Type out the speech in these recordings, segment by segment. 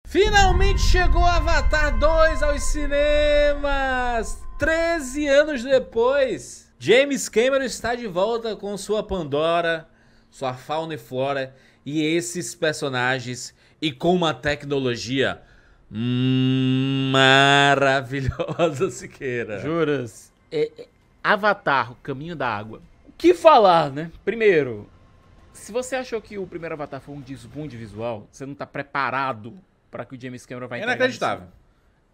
Finalmente chegou Avatar 2 aos cinemas! 13 anos depois, James Cameron está de volta com sua Pandora, sua fauna e flora e esses personagens e com uma tecnologia maravilhosa, Siqueira. Juras? Avatar, o caminho da água. O que falar, né? Primeiro, se você achou que o primeiro Avatar foi um desbunde visual, você não tá preparado para que o James Cameron vai É entregar. inacreditável.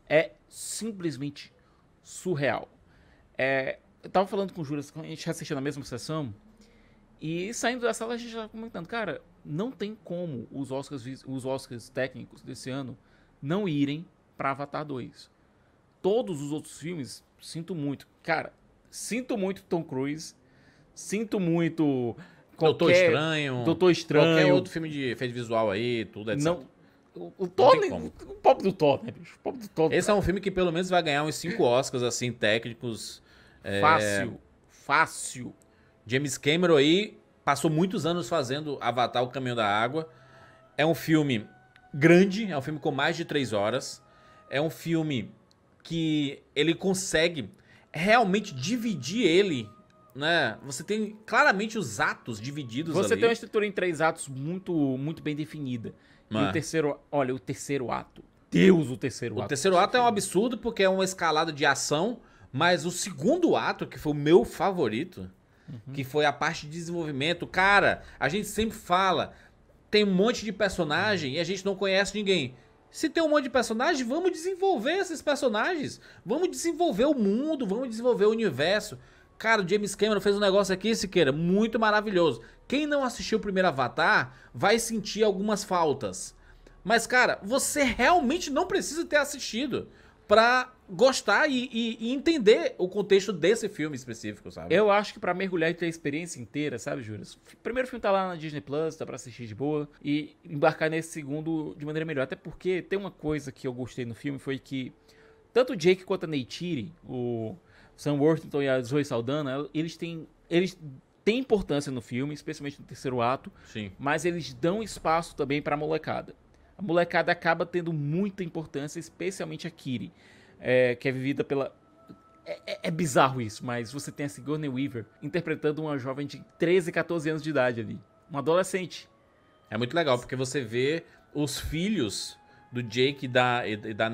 É simplesmente surreal. Eu tava falando com o Juras, a gente assistiu na mesma sessão, e saindo da sala a gente tava comentando, cara, não tem como os Oscars técnicos desse ano não irem pra Avatar 2. Todos os outros filmes, sinto muito. Cara, sinto muito Tom Cruise, sinto muito Doutor Estranho. Doutor Estranho. Qualquer outro filme de efeito visual aí, tudo, etc. Não, o Thor, tem como. o pobre do Thor, né, bicho? O pobre do Thor. Esse é um filme que pelo menos vai ganhar uns 5 Oscars, assim, técnicos. Fácil. James Cameron aí passou muitos anos fazendo Avatar, o Caminho da Água. É um filme grande, é um filme com mais de 3 horas. É um filme que ele consegue realmente dividir ele, né? Você tem claramente os atos divididos Você ali. tem uma estrutura em 3 atos muito bem definida. E o terceiro, olha, o terceiro ato. Deus, o terceiro ato. O terceiro ato é um absurdo porque é uma escalada de ação, mas o segundo ato, que foi o meu favorito, que foi a parte de desenvolvimento, cara, a gente sempre fala, tem um monte de personagem e a gente não conhece ninguém. Se tem um monte de personagem, vamos desenvolver esses personagens. Vamos desenvolver o mundo, vamos desenvolver o universo. Cara, o James Cameron fez um negócio aqui, Siqueira, muito maravilhoso. Quem não assistiu o primeiro Avatar vai sentir algumas faltas. Mas, cara, você realmente não precisa ter assistido pra gostar e entender o contexto desse filme específico, sabe? Eu acho que pra mergulhar e ter a experiência inteira, sabe, Juras? O primeiro filme tá lá na Disney Plus, dá pra assistir de boa. E embarcar nesse segundo de maneira melhor. Até porque tem uma coisa que eu gostei no filme, foi que tanto o Jake quanto a Neytiri, o Sam Worthington e a Zoe Saldana, eles têm importância no filme, especialmente no terceiro ato. Sim. Mas eles dão espaço também pra molecada. A molecada acaba tendo muita importância, especialmente a Kiri, que é vivida pela... É bizarro isso, mas você tem a Sigourney Weaver interpretando uma jovem de 13, 14 anos de idade ali. Uma adolescente. É muito legal, porque você vê os filhos do Jake e da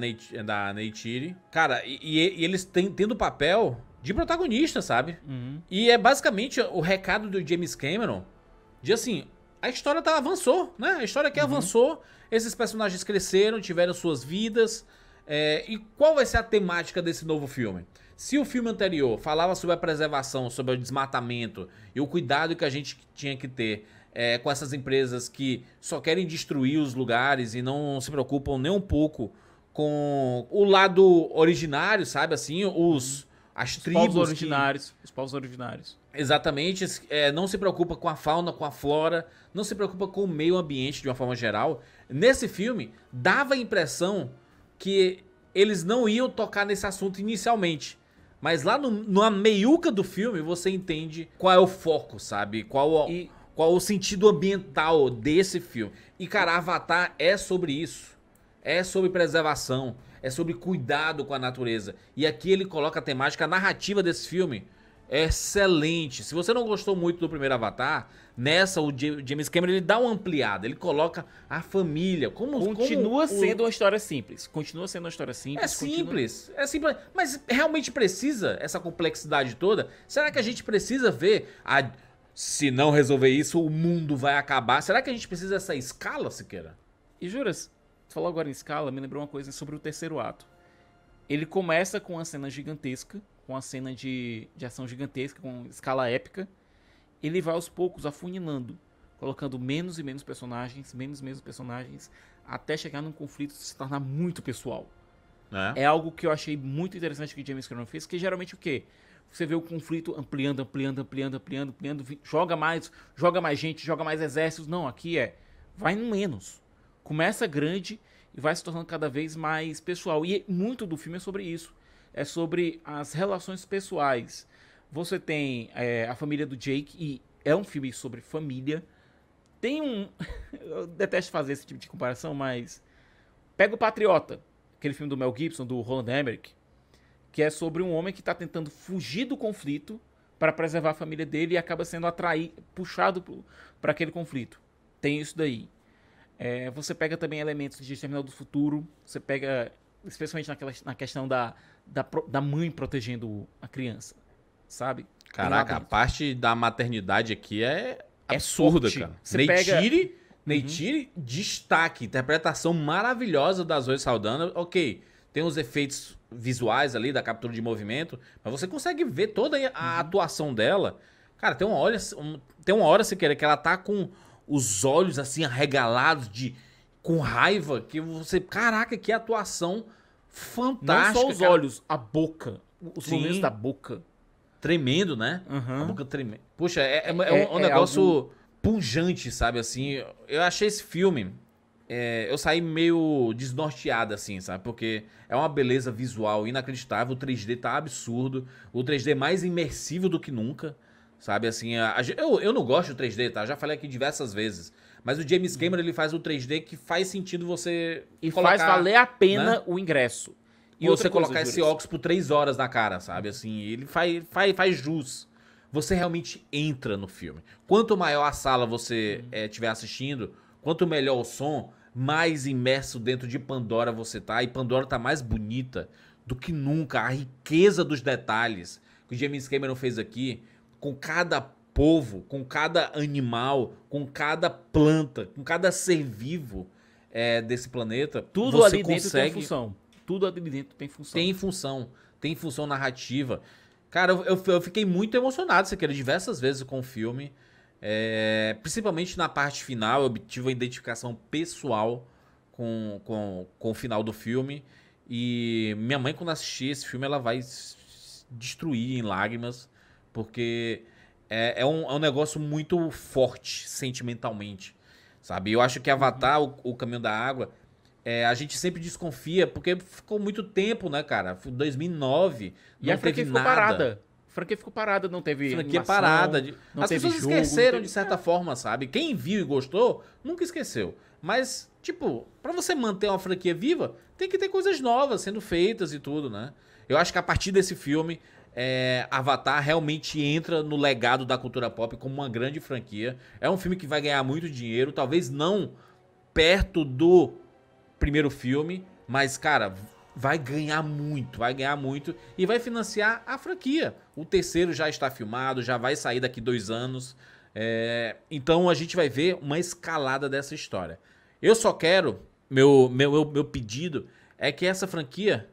Neytiri. Cara, e eles tendo o papel de protagonista, sabe? E é basicamente o recado do James Cameron de assim, a história avançou, né? A história aqui avançou, esses personagens cresceram, tiveram suas vidas. E qual vai ser a temática desse novo filme? Se o filme anterior falava sobre a preservação, sobre o desmatamento e o cuidado que a gente tinha que ter com essas empresas que só querem destruir os lugares e não se preocupam nem um pouco com o lado originário, sabe? Assim, as tribos. Os povos originários. Exatamente, não se preocupa com a fauna, com a flora, não se preocupa com o meio ambiente de uma forma geral. Nesse filme, dava a impressão que eles não iam tocar nesse assunto inicialmente. Mas lá na meiuca do filme, você entende qual é o foco, sabe? Qual o sentido ambiental desse filme. E, cara, Avatar é sobre isso. É sobre preservação, é sobre cuidado com a natureza. E aqui ele coloca a temática, a narrativa desse filme é excelente. Se você não gostou muito do primeiro Avatar, nessa o James Cameron ele dá uma ampliada, ele coloca a família. Continua sendo uma história simples. É simples, mas realmente precisa essa complexidade toda? Será que a gente precisa ver se não resolver isso, o mundo vai acabar? Será que a gente precisa dessa escala, Siqueira? E Juras, você falou agora em escala, me lembrou uma coisa sobre o terceiro ato. Ele começa com uma cena gigantesca, com uma cena de ação gigantesca, com escala épica. Ele vai aos poucos afunilando, colocando menos e menos personagens, até chegar num conflito se tornar muito pessoal. É algo que eu achei muito interessante que o James Cameron fez, que geralmente o quê? Você vê o conflito ampliando, joga mais gente, joga mais exércitos. Não, aqui vai no menos. Começa grande e vai se tornando cada vez mais pessoal. E muito do filme é sobre isso. É sobre as relações pessoais. Você tem a família do Jake, e é um filme sobre família. Tem um... Eu detesto fazer esse tipo de comparação, mas Pega o Patriota, aquele filme do Mel Gibson, do Roland Emmerich, que é sobre um homem que tá tentando fugir do conflito para preservar a família dele e acaba sendo puxado para aquele conflito. Tem isso daí. Você pega também elementos de Exterminador do Futuro, você pega, especialmente na questão da mãe protegendo a criança, sabe? Caraca, a parte da maternidade aqui é absurda, forte. cara. Você Neytiri, destaque, interpretação maravilhosa da Zoe Saldana. Ok, tem os efeitos visuais ali da captura de movimento, mas você consegue ver toda a atuação dela. Cara, tem uma hora, se querer, que ela tá com os olhos assim arregalados, com raiva, que você... Caraca, que atuação fantástica. Não só os olhos, a boca. Os momentos da boca. Tremendo, né? Uhum. A boca tremendo. Puxa, é um negócio algo... punjante, sabe? Assim, eu achei esse filme... eu saí meio desnorteado, assim, sabe? Porque é uma beleza visual inacreditável. O 3D tá absurdo. O 3D mais imersivo do que nunca. Sabe, assim, eu não gosto do 3D, tá? Já falei aqui diversas vezes. Mas o James Cameron, ele faz o 3D que faz sentido você colocar, faz valer a pena, né? O ingresso. E você colocar esse óculos por 3 horas na cara, sabe? Assim, ele faz jus. Você realmente entra no filme. Quanto maior a sala você estiver assistindo, quanto melhor o som, mais imerso dentro de Pandora você tá. E Pandora tá mais bonita do que nunca. A riqueza dos detalhes que o James Cameron fez aqui... com cada povo, com cada animal, com cada planta, com cada ser vivo desse planeta. Tudo você ali dentro tem função. Tudo ali dentro tem função. Tem função narrativa. Cara, eu fiquei muito emocionado, diversas vezes com o filme. Principalmente na parte final, eu tive uma identificação pessoal com o final do filme. E minha mãe, quando assistir esse filme, ela vai destruir em lágrimas. Porque é um negócio muito forte sentimentalmente, sabe? Eu acho que Avatar, o Caminho da Água, a gente sempre desconfia, porque ficou muito tempo, né, cara? 2009, e a franquia ficou parada. A franquia ficou parada, não teve franquia parada. As pessoas esqueceram, de certa forma, sabe? Quem viu e gostou, nunca esqueceu. Mas, tipo, pra você manter uma franquia viva, tem que ter coisas novas sendo feitas e tudo, né? Eu acho que a partir desse filme... Avatar realmente entra no legado da cultura pop como uma grande franquia. É um filme que vai ganhar muito dinheiro, talvez não perto do primeiro filme, mas, cara, vai ganhar muito e vai financiar a franquia. O terceiro já está filmado, já vai sair daqui 2 anos. Então a gente vai ver uma escalada dessa história. Eu só quero, meu pedido é que essa franquia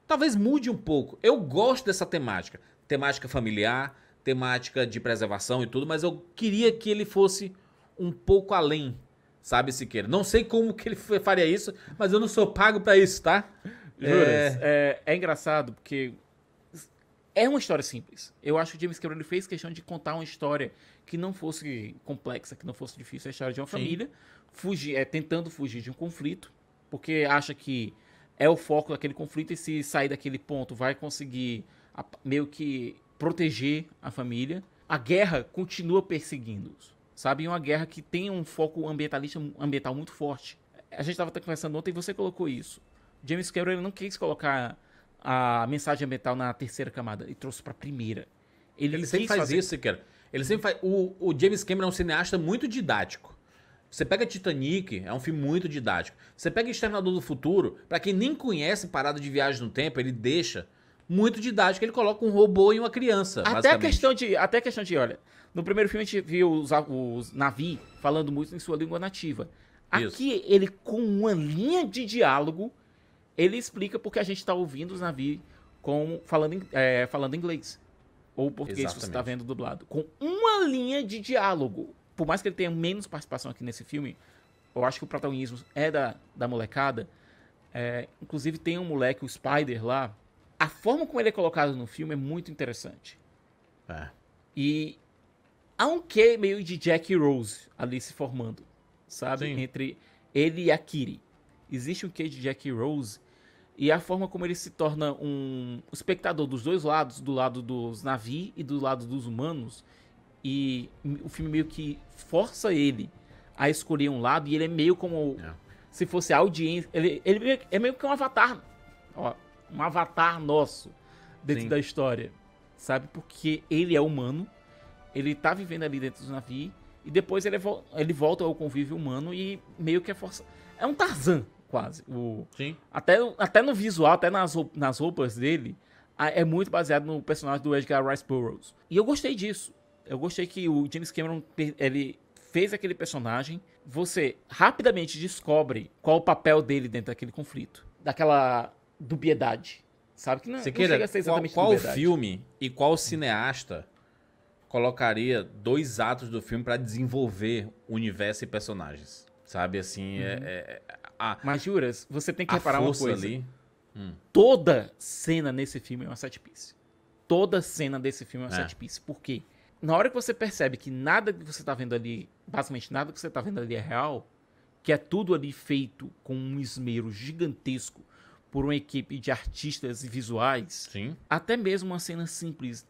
talvez mude um pouco. Eu gosto dessa temática. Temática familiar, temática de preservação e tudo, mas eu queria que ele fosse um pouco além, sabe, Siqueira? Não sei como que ele faria isso, mas eu não sou pago pra isso, tá? É engraçado, porque é uma história simples. Eu acho que o James Cameron fez questão de contar uma história que não fosse complexa, que não fosse difícil. É a história de uma família tentando fugir de um conflito, porque acha que é o foco daquele conflito e se sair daquele ponto vai conseguir meio que proteger a família. A guerra continua perseguindo-os, sabe? É uma guerra que tem um foco ambiental muito forte. A gente estava conversando ontem e você colocou isso. James Cameron ele não quis colocar a mensagem ambiental na terceira camada e trouxe para a primeira. Ele sempre faz isso, cara. Ele sempre faz. O James Cameron é um cineasta muito didático. Você pega Titanic, é um filme muito didático. Você pega Exterminador do Futuro, pra quem nem conhece Parada de Viagem no Tempo, ele deixa muito didático. Ele coloca um robô e uma criança, até a questão de, olha, no primeiro filme a gente viu os Na'vi falando muito em sua língua nativa. Aqui, isso. Ele, com uma linha de diálogo, ele explica porque a gente tá ouvindo os Na'vi falando inglês. Ou português, exatamente. Se você tá vendo dublado. Com uma linha de diálogo. Por mais que ele tenha menos participação aqui nesse filme, eu acho que o protagonismo é da molecada. Inclusive tem um moleque, o Spider lá. A forma como ele é colocado no filme é muito interessante. E há um quê meio de Jack e Rose ali se formando, sabe? Sim. Entre ele e a Kiri. Existe um quê de Jack e Rose. E a forma como ele se torna um espectador dos dois lados, do lado dos Na'vi e do lado dos humanos. E o filme meio que força ele a escolher um lado. E ele é meio como se fosse a audiência... Ele é meio que um avatar. Ó, um avatar nosso dentro Sim. da história. Sabe? Porque ele é humano. Ele tá vivendo ali dentro do navio. E depois ele volta ao convívio humano e meio que é força. É um Tarzan, quase. Sim. Até no visual, até nas roupas dele, é muito baseado no personagem do Edgar Rice Burroughs. E eu gostei disso. Eu gostei que o James Cameron, ele fez aquele personagem. Você rapidamente descobre qual o papel dele dentro daquele conflito. Daquela dubiedade. Sabe? Que não chega a ser exatamente qual dubiedade. filme e qual cineasta colocaria 2 atos do filme pra desenvolver universo e personagens? Sabe, assim, Mas, Juras, você tem que a reparar uma força coisa. ali. Toda cena nesse filme é uma set piece. Toda cena desse filme é uma set piece. Por quê? Na hora que você percebe que nada que você tá vendo ali, basicamente nada que você tá vendo ali é real, que é tudo ali feito com um esmero gigantesco por uma equipe de artistas e visuais, Sim. até mesmo uma cena simples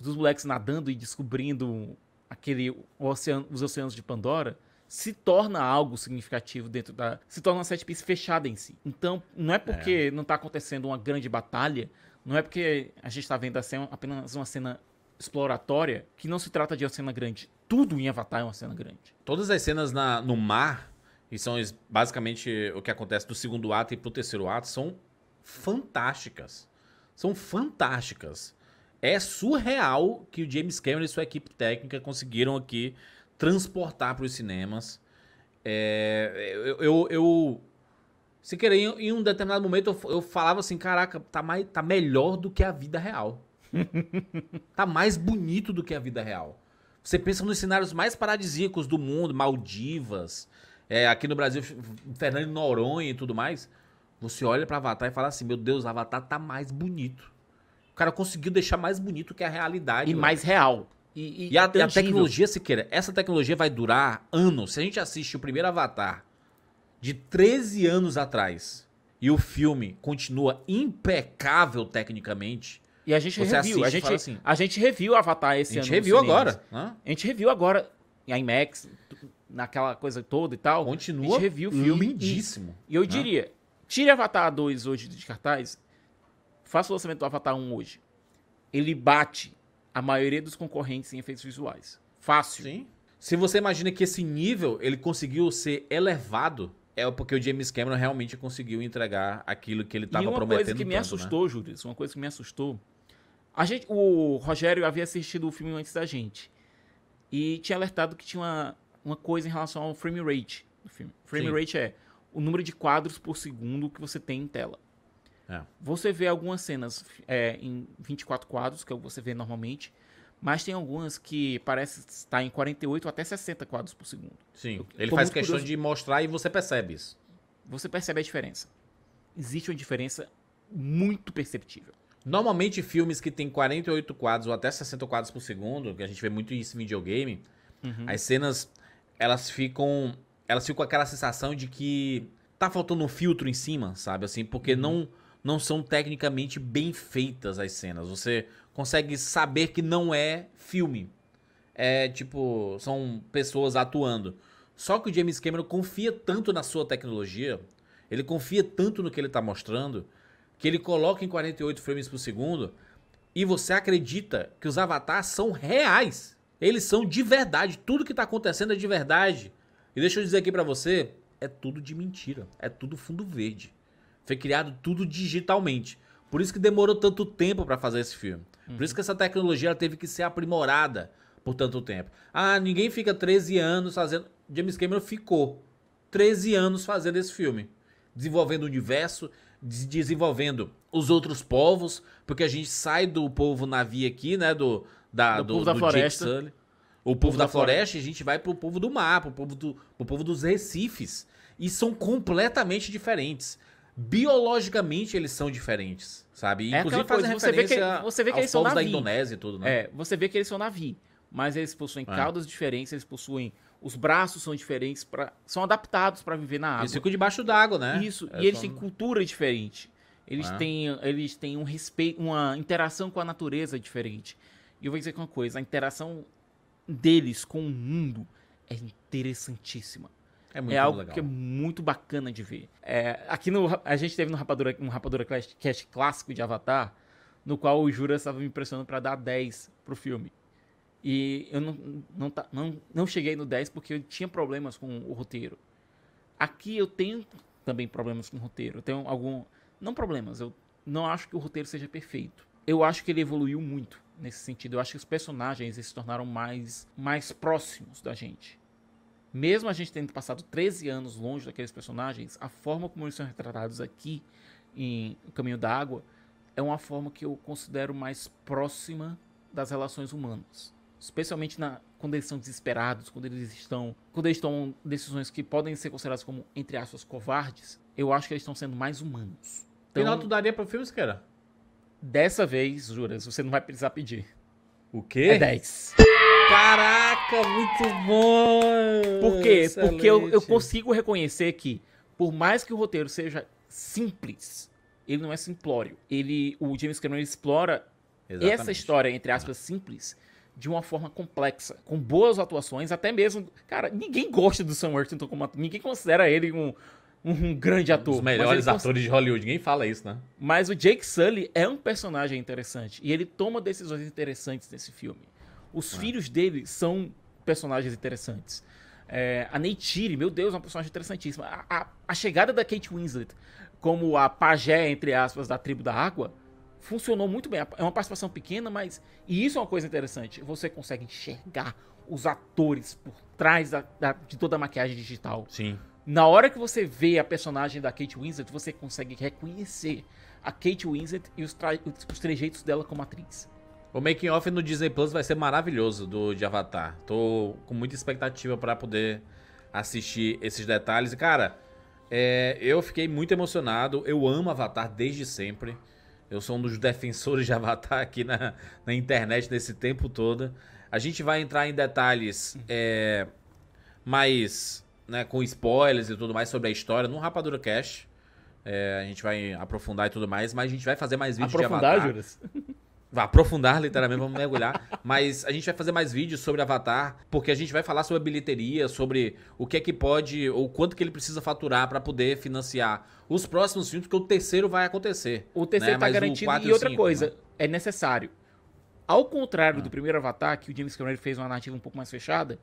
dos moleques nadando e descobrindo os oceanos de Pandora, se torna algo significativo se torna uma set piece fechada em si. Então, não é porque não tá acontecendo uma grande batalha, não é porque a gente tá vendo apenas uma cena exploratória, que não se trata de uma cena grande. Tudo em Avatar é uma cena grande. Todas as cenas no mar, e são basicamente o que acontece do segundo ato e pro terceiro ato, são fantásticas. São fantásticas. É surreal que o James Cameron e sua equipe técnica conseguiram aqui transportar para os cinemas. Sem querer, em um determinado momento eu falava assim, caraca, tá melhor do que a vida real. Tá mais bonito do que a vida real. Você pensa nos cenários mais paradisíacos do mundo, Maldivas, aqui no Brasil, Fernando de Noronha e tudo mais. Você olha pra Avatar e fala assim, meu Deus, Avatar tá mais bonito. O cara conseguiu deixar mais bonito que a realidade. E mais real. E a tecnologia, Siqueira, essa tecnologia vai durar anos. Se a gente assiste o primeiro Avatar de 13 anos atrás e o filme continua impecável tecnicamente... E a gente reviu. A gente reviu Avatar esse ano. A gente reviu agora. A gente reviu agora em IMAX, naquela coisa toda e tal. Continua a gente reviu o filme lindíssimo. E eu diria, tire Avatar 2 hoje de cartaz, faça o lançamento do Avatar 1 hoje. Ele bate a maioria dos concorrentes em efeitos visuais. Fácil. Sim. Se você imagina que esse nível ele conseguiu ser elevado, é porque o James Cameron realmente conseguiu entregar aquilo que ele estava prometendo. Uma coisa que me assustou, Júlio, uma coisa que me assustou. O Rogério havia assistido o filme antes da gente. E tinha alertado que tinha uma coisa em relação ao frame rate do filme. Frame rate é o número de quadros por segundo que você tem em tela. Você vê algumas cenas em 24 quadros, que é o que você vê normalmente, mas tem algumas que parece estar em 48 até 60 quadros por segundo. Sim, ele faz questão de mostrar e você percebe isso. Você percebe a diferença. Existe uma diferença muito perceptível. Normalmente filmes que tem 48 quadros ou até 60 quadros por segundo, que a gente vê muito isso em videogame, as cenas, elas ficam com aquela sensação de que tá faltando um filtro em cima, sabe? Assim, porque não são tecnicamente bem feitas as cenas. Você consegue saber que não é filme. São pessoas atuando. Só que o James Cameron confia tanto na sua tecnologia, ele confia tanto no que ele tá mostrando, que ele coloca em 48 frames por segundo e você acredita que os avatares são reais. Eles são de verdade. Tudo que tá acontecendo é de verdade. E deixa eu dizer aqui pra você, é tudo de mentira. É tudo fundo verde. Foi criado tudo digitalmente. Por isso que demorou tanto tempo pra fazer esse filme. Por isso que essa tecnologia ela teve que ser aprimorada por tanto tempo. Ninguém fica 13 anos fazendo... James Cameron ficou 13 anos fazendo esse filme. Desenvolvendo o universo, desenvolvendo os outros povos, porque a gente sai do povo navio aqui, né, do povo da floresta. O povo da floresta, e a gente vai pro povo do mar, pro povo dos recifes. E são completamente diferentes. Biologicamente eles são diferentes, sabe? Inclusive fazem referência aos povos da Indonésia e tudo, né? Você vê que eles são navio, mas eles possuem caudas diferentes, eles possuem... Os braços são diferentes, são adaptados para viver na água. Eles ficam debaixo d'água, né? Isso, e eles têm cultura diferente. Eles têm um respeito, uma interação com a natureza diferente. E eu vou dizer uma coisa, a interação deles com o mundo é interessantíssima. É muito É algo legal. que é muito bacana de ver. Aqui a gente teve um Rapadura Cast clássico de Avatar, no qual o Jura estava me pressionando para dar 10 pro filme. E eu não cheguei no 10 porque eu tinha problemas com o roteiro. Aqui eu tenho também problemas com o roteiro. Eu tenho não problemas, eu não acho que o roteiro seja perfeito. Eu acho que ele evoluiu muito nesse sentido. Eu acho que os personagens se tornaram mais próximos da gente. Mesmo a gente tendo passado 13 anos longe daqueles personagens, a forma como eles são retratados aqui em O Caminho da Água é uma forma que eu considero mais próxima das relações humanas. Especialmente quando eles são desesperados, quando eles tomam decisões que podem ser consideradas como, entre aspas, covardes, eu acho que eles estão sendo mais humanos. Que nota tu daria pro filme, Siqueira? Dessa vez, Juras, você não vai precisar pedir. O quê? É 10. Caraca, muito bom! Por quê? Excelente. Porque eu consigo reconhecer que, por mais que o roteiro seja simples, ele não é simplório. O James Cameron explora essa história, entre aspas, simples, de uma forma complexa, com boas atuações, até mesmo... Cara, ninguém gosta do Sam Worthington como ator, ninguém considera ele um grande ator. Um dos melhores atores de Hollywood, ninguém fala isso, né? Mas o Jake Sully é um personagem interessante, e ele toma decisões interessantes nesse filme. Os filhos dele são personagens interessantes. A Neytiri, meu Deus, é uma personagem interessantíssima. A chegada da Kate Winslet como a pajé, entre aspas, da tribo da água, funcionou muito bem. É uma participação pequena, mas... E isso é uma coisa interessante. Você consegue enxergar os atores por trás de toda a maquiagem digital. Sim. Na hora que você vê a personagem da Kate Winslet, você consegue reconhecer a Kate Winslet e os trejeitos dela como atriz. O making off no Disney Plus vai ser maravilhoso de Avatar. Tô com muita expectativa pra poder assistir esses detalhes. E, cara, eu fiquei muito emocionado. Eu amo Avatar desde sempre. Eu sou um dos defensores de Avatar aqui na internet nesse tempo todo. A gente vai entrar em detalhes mais, né, com spoilers e tudo mais sobre a história no Rapadura Cast. A gente vai aprofundar e tudo mais, mas a gente vai fazer mais vídeos de Avatar. Aprofundar, Juras? Vai aprofundar, literalmente, vamos mergulhar. Mas a gente vai fazer mais vídeos sobre Avatar, porque a gente vai falar sobre a bilheteria, sobre o que é que pode, ou quanto que ele precisa faturar pra poder financiar os próximos filmes, porque o terceiro vai acontecer. O terceiro né? tá Mas garantido. 4 E outra 5, coisa, né? é necessário. Ao contrário do primeiro Avatar, que o James Cameron fez uma narrativa um pouco mais fechada,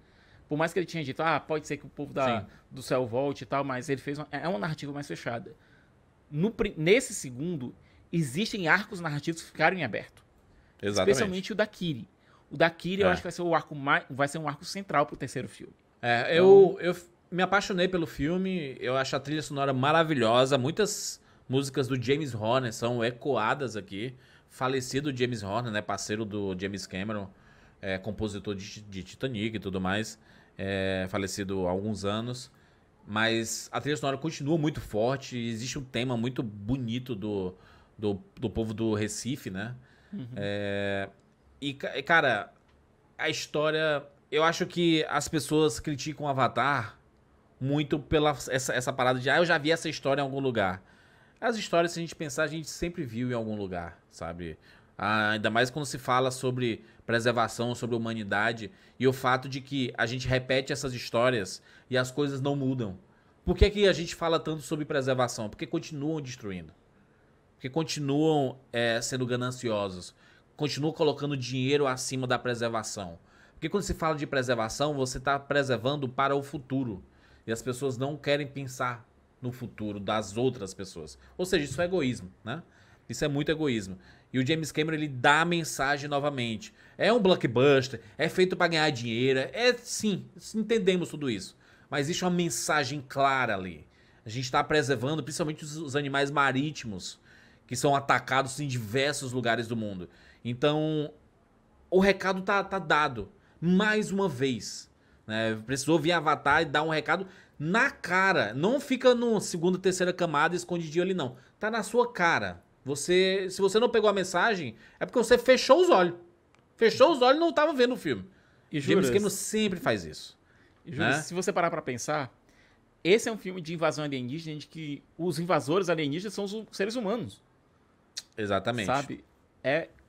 por mais que ele tinha dito, pode ser que o povo do céu volte e tal, mas ele fez uma narrativa mais fechada. Nesse segundo, existem arcos narrativos que ficaram em aberto. Exatamente. Especialmente o da Kiri. O da Kiri eu acho que vai ser um arco central pro terceiro filme. Eu me apaixonei pelo filme, eu acho a trilha sonora maravilhosa, muitas músicas do James Horner são ecoadas aqui. Falecido James Horner, né, parceiro do James Cameron, compositor de Titanic e tudo mais, falecido há alguns anos. Mas a trilha sonora continua muito forte, existe um tema muito bonito do povo do Recife, né? Uhum. Cara, a história... Eu acho que as pessoas criticam o Avatar muito pela essa parada de eu já vi essa história em algum lugar. As histórias, se a gente pensar, a gente sempre viu em algum lugar, sabe? Ainda mais quando se fala sobre preservação, sobre humanidade e o fato de que a gente repete essas histórias e as coisas não mudam. Por que que a gente fala tanto sobre preservação? Porque continuam destruindo. Porque continuam sendo gananciosos. Continuam colocando dinheiro acima da preservação. Porque quando se fala de preservação, você está preservando para o futuro. E as pessoas não querem pensar no futuro das outras pessoas. Ou seja, isso é egoísmo, né? Isso é muito egoísmo. E o James Cameron, ele dá a mensagem novamente. É um blockbuster, é feito para ganhar dinheiro, sim, entendemos tudo isso. Mas existe uma mensagem clara ali. A gente está preservando principalmente os animais marítimos, que são atacados em diversos lugares do mundo. Então, o recado tá dado. Mais uma vez. Né? Precisou vir Avatar e dar um recado na cara. Não fica no segunda, terceira camada escondidinho ali, não. Tá na sua cara. Se você não pegou a mensagem, é porque você fechou os olhos. Fechou os olhos e não estava vendo o filme. E James Cameron sempre faz isso. Né? Se você parar pra pensar, esse é um filme de invasão alienígena de que os invasores alienígenas são os seres humanos. Exatamente. Sabe?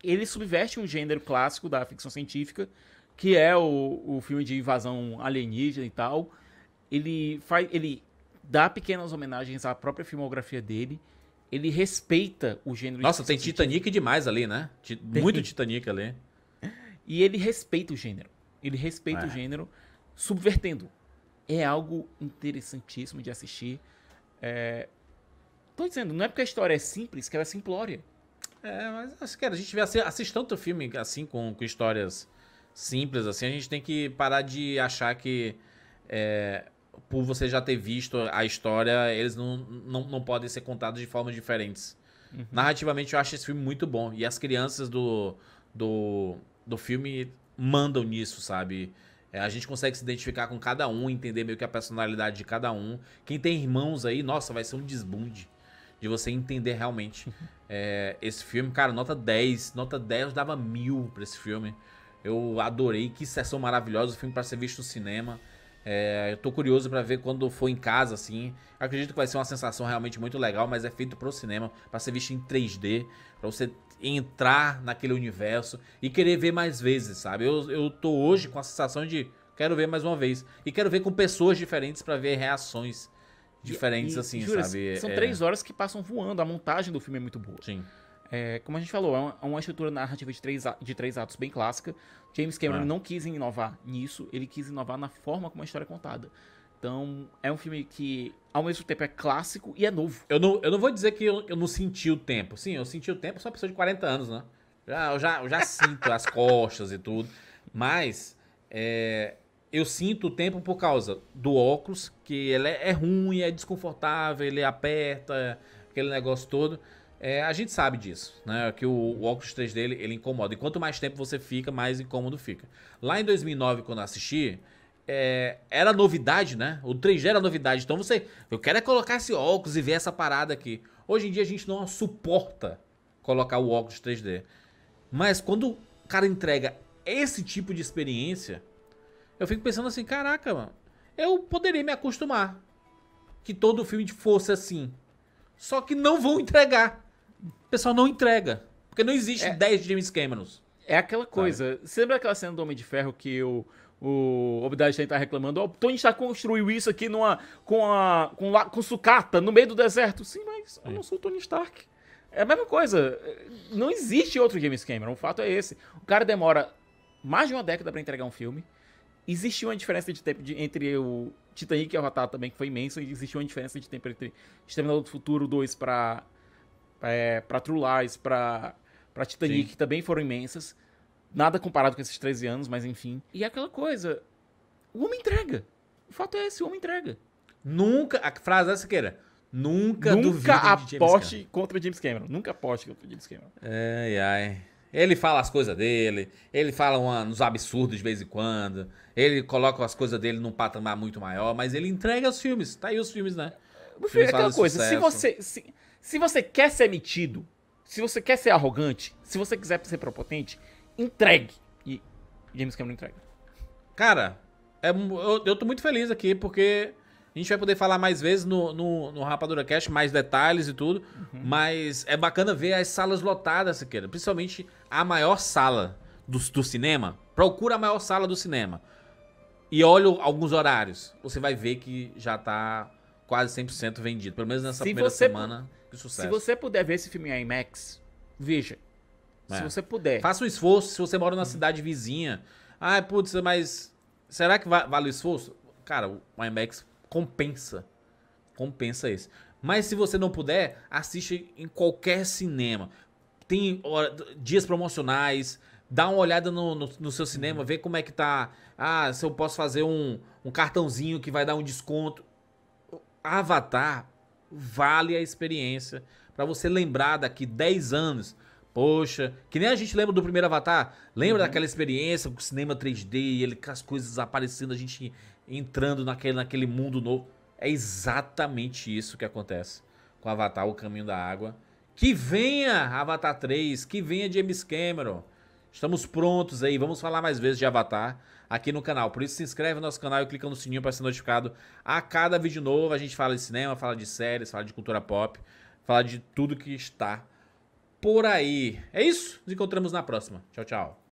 Ele subverte um gênero clássico da ficção científica, que é o filme de invasão alienígena e tal. ele dá pequenas homenagens à própria filmografia dele. Ele respeita o gênero. Nossa, tem Titanic demais ali, né? Muito Titanic ali. E ele respeita o gênero. Ele respeita o gênero, subvertendo. É algo interessantíssimo de assistir. Tô dizendo, não é porque a história é simples que ela é simplória. Mas acho que a gente assiste tanto filme assim, com histórias simples, assim, a gente tem que parar de achar que por você já ter visto a história, eles não podem ser contados de formas diferentes. Narrativamente, eu acho esse filme muito bom. E as crianças do filme mandam nisso, sabe? A gente consegue se identificar com cada um, entender meio que a personalidade de cada um. Quem tem irmãos aí, nossa, vai ser um desbunde de você entender realmente esse filme. Cara, nota 10. Nota 10, eu dava 1000 pra esse filme. Eu adorei, que sessão maravilhosa. O filme pra ser visto no cinema. Eu tô curioso pra ver quando for em casa, assim. Eu acredito que vai ser uma sensação realmente muito legal, mas é feito pro cinema, pra ser visto em 3D, pra você entrar naquele universo e querer ver mais vezes, sabe? Eu tô hoje com a sensação de quero ver mais uma vez. E quero ver com pessoas diferentes pra ver reações diferentes, assim, jura, sabe? São 3 horas que passam voando, a montagem do filme é muito boa. Sim. Como a gente falou, é uma estrutura narrativa de 3 atos bem clássica. James Cameron não quis inovar nisso, ele quis inovar na forma como a história é contada. Então, é um filme que, ao mesmo tempo, é clássico e é novo. Eu não vou dizer que eu não senti o tempo. Sim, eu senti o tempo, sou uma pessoa de 40 anos, né? Eu já sinto as costas e tudo. Mas, eu sinto o tempo por causa do óculos, que ele é ruim, é desconfortável, ele aperta, aquele negócio todo. A gente sabe disso, né? Que o óculos 3D ele incomoda. E quanto mais tempo você fica, mais incômodo fica. Lá em 2009, quando eu assisti, era novidade, né? O 3D era novidade. Então eu quero colocar esse óculos e ver essa parada aqui. Hoje em dia a gente não suporta colocar o óculos 3D. Mas quando o cara entrega esse tipo de experiência, eu fico pensando assim, caraca, mano, eu poderia me acostumar que todo filme fosse assim. Só que não vão entregar. O pessoal não entrega. Porque não existe 10 James Camerons. É aquela coisa. Você lembra aquela cena do Homem de Ferro que o Obadiah Stane tá reclamando? O Tony Stark construiu isso aqui com sucata no meio do deserto. Sim, mas eu não sou o Tony Stark. É a mesma coisa. Não existe outro James Cameron. O fato é esse. O cara demora mais de uma década pra entregar um filme. Existiu uma diferença de tempo entre o Titanic e o Avatar também, que foi imensa. E existiu uma diferença de tempo entre Exterminador do Futuro 2 pra True Lies, pra Titanic, que também foram imensas. Nada comparado com esses 13 anos, mas enfim. E é aquela coisa, o homem entrega. O fato é esse, o homem entrega. Nunca, a frase é essa que era, nunca aposte contra James Cameron. Nunca aposte contra James Cameron. Ai. Ele fala as coisas dele, ele fala uns absurdos de vez em quando, ele coloca as coisas dele num patamar muito maior, mas ele entrega os filmes. Tá aí os filmes, né? É aquela coisa, se você quer ser metido, se você quer ser arrogante, se você quiser ser prepotente, entregue. E James Cameron entrega. Cara, eu tô muito feliz aqui, porque a gente vai poder falar mais vezes no Rapadura Cast, mais detalhes e tudo. Mas é bacana ver as salas lotadas, Siqueira. Principalmente a maior sala do cinema. Procura a maior sala do cinema. E olha alguns horários. Você vai ver que já tá quase 100% vendido. Pelo menos nessa primeira semana. Que sucesso. Se você puder ver esse filme em IMAX, veja. Se você puder. Faça um esforço se você mora na cidade vizinha. Ah, putz, mas será que vale o esforço? Cara, o IMAX compensa isso. Mas se você não puder, assiste em qualquer cinema. Tem dias promocionais, dá uma olhada no seu cinema, vê como é que tá. Ah, se eu posso fazer um cartãozinho que vai dar um desconto. Avatar vale a experiência pra você lembrar daqui 10 anos. Poxa, que nem a gente lembra do primeiro Avatar. Lembra daquela experiência com o cinema 3D, com as coisas aparecendo, a gente entrando naquele mundo novo. É exatamente isso que acontece com Avatar, O Caminho da Água. Que venha Avatar 3, que venha James Cameron. Estamos prontos aí, vamos falar mais vezes de Avatar aqui no canal. Por isso se inscreve no nosso canal e clica no sininho para ser notificado a cada vídeo novo. A gente fala de cinema, fala de séries, fala de cultura pop, fala de tudo que está por aí. É isso, nos encontramos na próxima. Tchau, tchau.